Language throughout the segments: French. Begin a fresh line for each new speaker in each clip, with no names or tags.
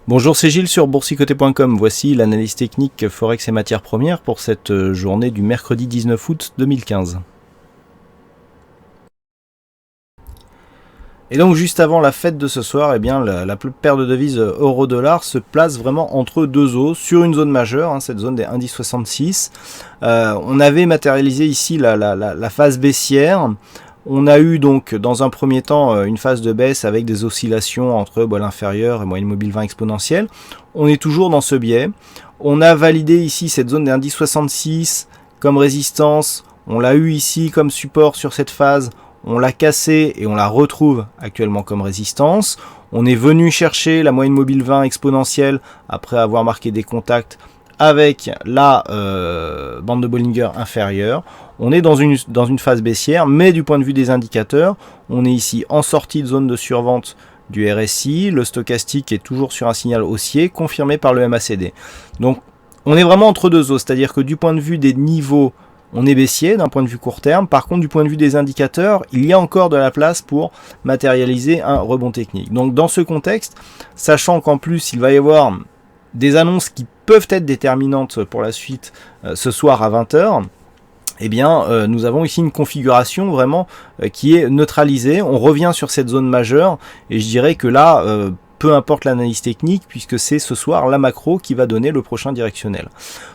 Bonjour, c'est Gilles sur boursicoté.com. Voici l'analyse technique Forex et matières premières pour cette journée du mercredi 19 août 2015. Et donc juste avant la fête de ce soir, eh bien, la paire de devises euro-dollar se place vraiment entre deux eaux sur une zone majeure, cette zone des 1,1066. On avait matérialisé ici la phase baissière. On a eu donc dans un premier temps une phase de baisse avec des oscillations entre bol inférieur et moyenne mobile 20 exponentielle. On est toujours dans ce biais. On a validé ici cette zone des 1,1066 comme résistance. On l'a eu ici comme support sur cette phase. On l'a cassé et on la retrouve actuellement comme résistance. On est venu chercher la moyenne mobile 20 exponentielle après avoir marqué des contacts avec la bande de Bollinger inférieure. On est dans une phase baissière, mais du point de vue des indicateurs, on est ici en sortie de zone de survente du RSI. Le stochastique est toujours sur un signal haussier, confirmé par le MACD. Donc on est vraiment entre deux eaux, c'est-à-dire que du point de vue des niveaux, on est baissier d'un point de vue court terme. Par contre, du point de vue des indicateurs, il y a encore de la place pour matérialiser un rebond technique. Donc dans ce contexte, sachant qu'en plus il va y avoir des annonces qui peuvent être déterminantes pour la suite ce soir à 20h, eh bien, nous avons ici une configuration vraiment qui est neutralisée. On revient sur cette zone majeure et je dirais que là, peu importe l'analyse technique, puisque c'est ce soir la macro qui va donner le prochain directionnel.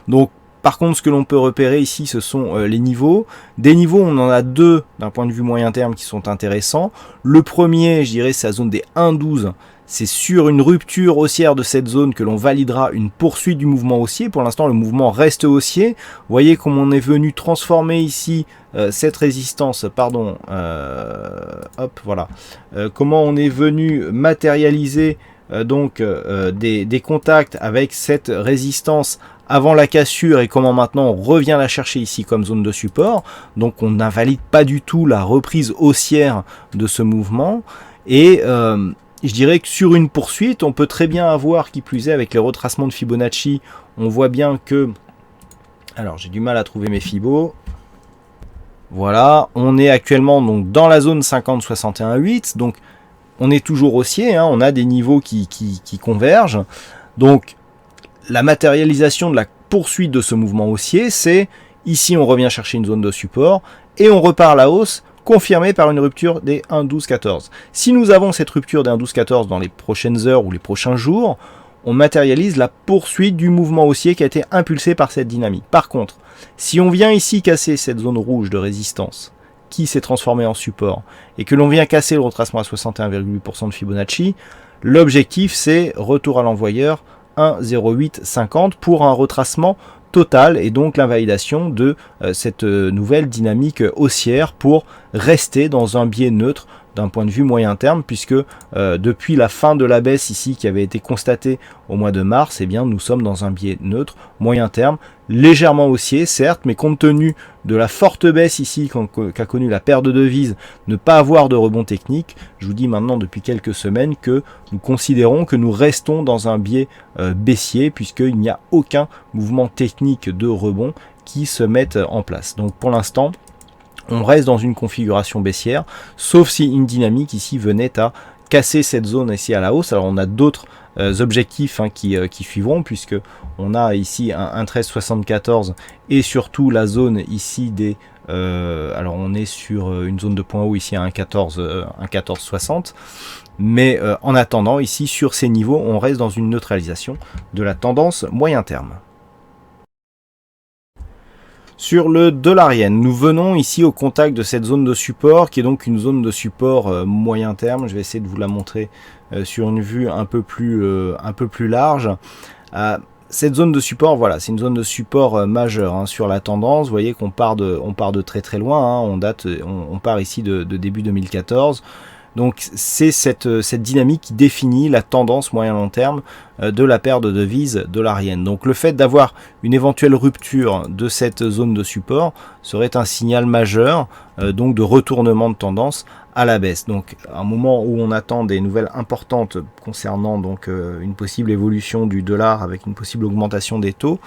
Donc, par contre, ce que l'on peut repérer ici, ce sont les niveaux. Des niveaux, on en a deux d'un point de vue moyen terme qui sont intéressants. Le premier, je dirais, c'est la zone des 1,12. C'est sur une rupture haussière de cette zone que l'on validera une poursuite du mouvement haussier. Pour l'instant, le mouvement reste haussier. Vous voyez comment on est venu transformer ici cette résistance, comment on est venu matérialiser des contacts avec cette résistance avant la cassure et comment maintenant on revient la chercher ici comme zone de support. Donc on n'invalide pas du tout la reprise haussière de ce mouvement. Et je dirais que sur une poursuite, on peut très bien avoir, qui plus est, avec les retracements de Fibonacci, on voit bien que... Alors j'ai du mal à trouver mes Fibos. Voilà, on est actuellement donc dans la zone 50-61-8, donc on est toujours haussier, on a des niveaux qui convergent. Donc la matérialisation de la poursuite de ce mouvement haussier, c'est ici on revient chercher une zone de support et on repart à la hausse, confirmée par une rupture des 1,1214. Si nous avons cette rupture des 1,1214 dans les prochaines heures ou les prochains jours, on matérialise la poursuite du mouvement haussier qui a été impulsé par cette dynamique. Par contre, si on vient ici casser cette zone rouge de résistance qui s'est transformée en support et que l'on vient casser le retracement à 61,8% de Fibonacci, l'objectif c'est retour à l'envoyeur 1,0850 pour un retracement total et donc l'invalidation de cette nouvelle dynamique haussière pour rester dans un biais neutre d'un point de vue moyen terme, puisque depuis la fin de la baisse ici qui avait été constatée au mois de mars, eh bien nous sommes dans un biais neutre moyen terme, légèrement haussier certes, mais compte tenu de la forte baisse ici qu'a connue la paire de devises, ne pas avoir de rebond technique, je vous dis maintenant depuis quelques semaines que nous considérons que nous restons dans un biais baissier, puisqu'il n'y a aucun mouvement technique de rebond qui se mette en place. Donc pour l'instant, on reste dans une configuration baissière, sauf si une dynamique ici venait à casser cette zone ici à la hausse. Alors on a d'autres objectifs qui suivront, puisque on a ici un 13,74 et surtout la zone ici des... alors on est sur une zone de point haut ici à 1,1460. Mais en attendant, ici sur ces niveaux, on reste dans une neutralisation de la tendance moyen terme. Sur le dollar yen, nous venons ici au contact de cette zone de support qui est donc une zone de support moyen terme. Je vais essayer de vous la montrer sur une vue un peu plus large. Cette zone de support, voilà, c'est une zone de support majeure sur la tendance. Vous voyez qu'on part de très très loin. On part ici de début 2014. Donc c'est cette dynamique qui définit la tendance moyen-long terme de la paire de devises dollar-yen. Donc le fait d'avoir une éventuelle rupture de cette zone de support serait un signal majeur donc de retournement de tendance à la baisse. Donc à un moment où on attend des nouvelles importantes concernant donc une possible évolution du dollar avec une possible augmentation des taux,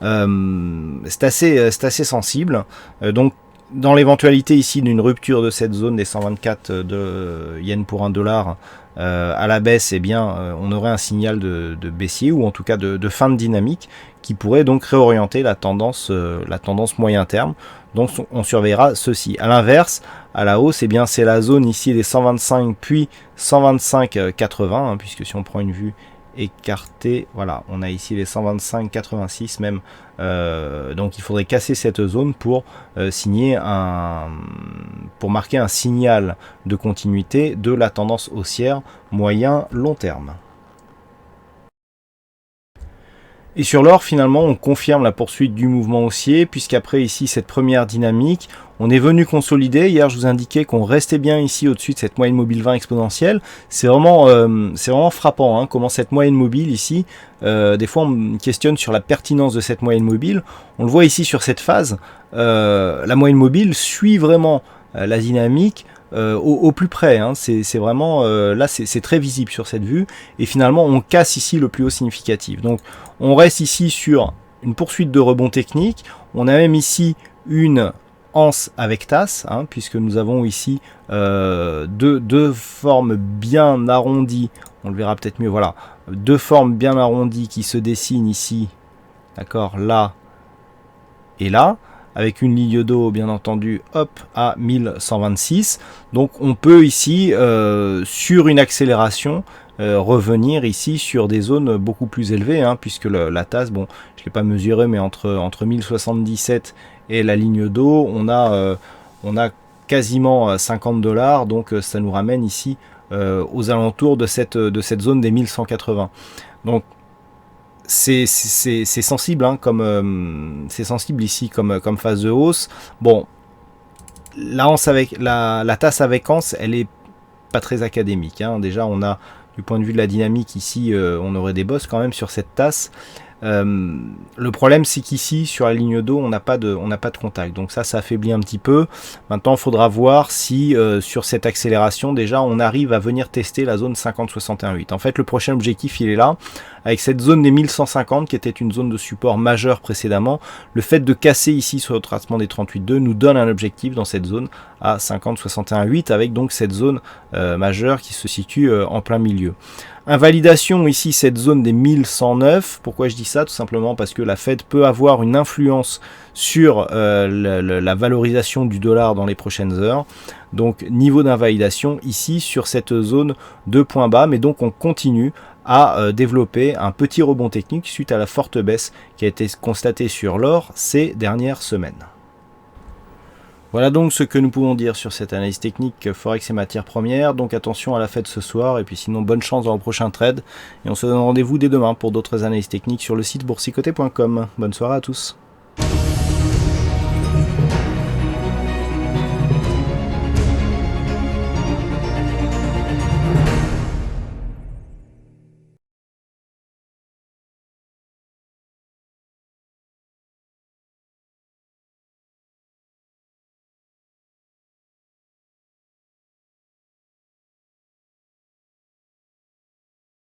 c'est assez sensible. Donc dans l'éventualité ici d'une rupture de cette zone des 124 de yens pour $1 à la baisse, eh bien, on aurait un signal de baissier ou en tout cas de fin de dynamique qui pourrait donc réorienter la tendance moyen terme. Donc on surveillera ceci. À l'inverse, à la hausse, eh bien c'est la zone ici des 125 puis 125,80 hein, puisque si on prend une vue écartée, voilà, on a ici les 125,86 même. Donc il faudrait casser cette zone pour pour marquer un signal de continuité de la tendance haussière moyen long terme. Et sur l'or, finalement, on confirme la poursuite du mouvement haussier, puisqu'après ici, cette première dynamique, on est venu consolider. Hier, je vous indiquais qu'on restait bien ici au-dessus de cette moyenne mobile 20 exponentielle. C'est vraiment frappant hein, comment cette moyenne mobile ici, des fois on me questionne sur la pertinence de cette moyenne mobile. On le voit ici sur cette phase, la moyenne mobile suit vraiment la dynamique au plus près, hein. C'est vraiment là c'est très visible sur cette vue et finalement on casse ici le plus haut significatif. Donc on reste ici sur une poursuite de rebond technique. On a même ici une anse avec tasse, hein, puisque nous avons ici deux formes bien arrondies. On le verra peut-être mieux. Voilà, deux formes bien arrondies qui se dessinent ici, d'accord, là et là, avec une ligne d'eau bien entendu hop à 1126. Donc on peut ici sur une accélération revenir ici sur des zones beaucoup plus élevées hein, puisque la tasse, bon je ne l'ai pas mesuré mais entre 1077 et la ligne d'eau on a quasiment 50 $, donc ça nous ramène ici aux alentours de cette zone des 1180. Donc c'est sensible hein, c'est sensible ici comme phase de hausse. Bon, la tasse avec anse, elle est pas très académique hein. Déjà on a du point de vue de la dynamique ici on aurait des bosses quand même sur cette tasse. Le problème c'est qu'ici sur la ligne d'eau on n'a pas de contact, donc ça affaiblit un petit peu. Maintenant il faudra voir si sur cette accélération déjà on arrive à venir tester la zone 50-61-8. En fait le prochain objectif il est là, avec cette zone des 1150 qui était une zone de support majeure précédemment. Le fait de casser ici sur le tracement des 38,2 nous donne un objectif dans cette zone à 50-61-8 avec donc cette zone majeure qui se situe en plein milieu. Invalidation ici cette zone des 1109. Pourquoi je dis ça? Tout simplement parce que la Fed peut avoir une influence sur la valorisation du dollar dans les prochaines heures. Donc niveau d'invalidation ici sur cette zone de point bas, mais donc on continue à développer un petit rebond technique suite à la forte baisse qui a été constatée sur l'or ces dernières semaines. Voilà donc ce que nous pouvons dire sur cette analyse technique Forex et matières premières. Donc attention à la Fed ce soir et puis sinon bonne chance dans le prochain trade. Et on se donne rendez-vous dès demain pour d'autres analyses techniques sur le site boursicoté.com. Bonne soirée à tous.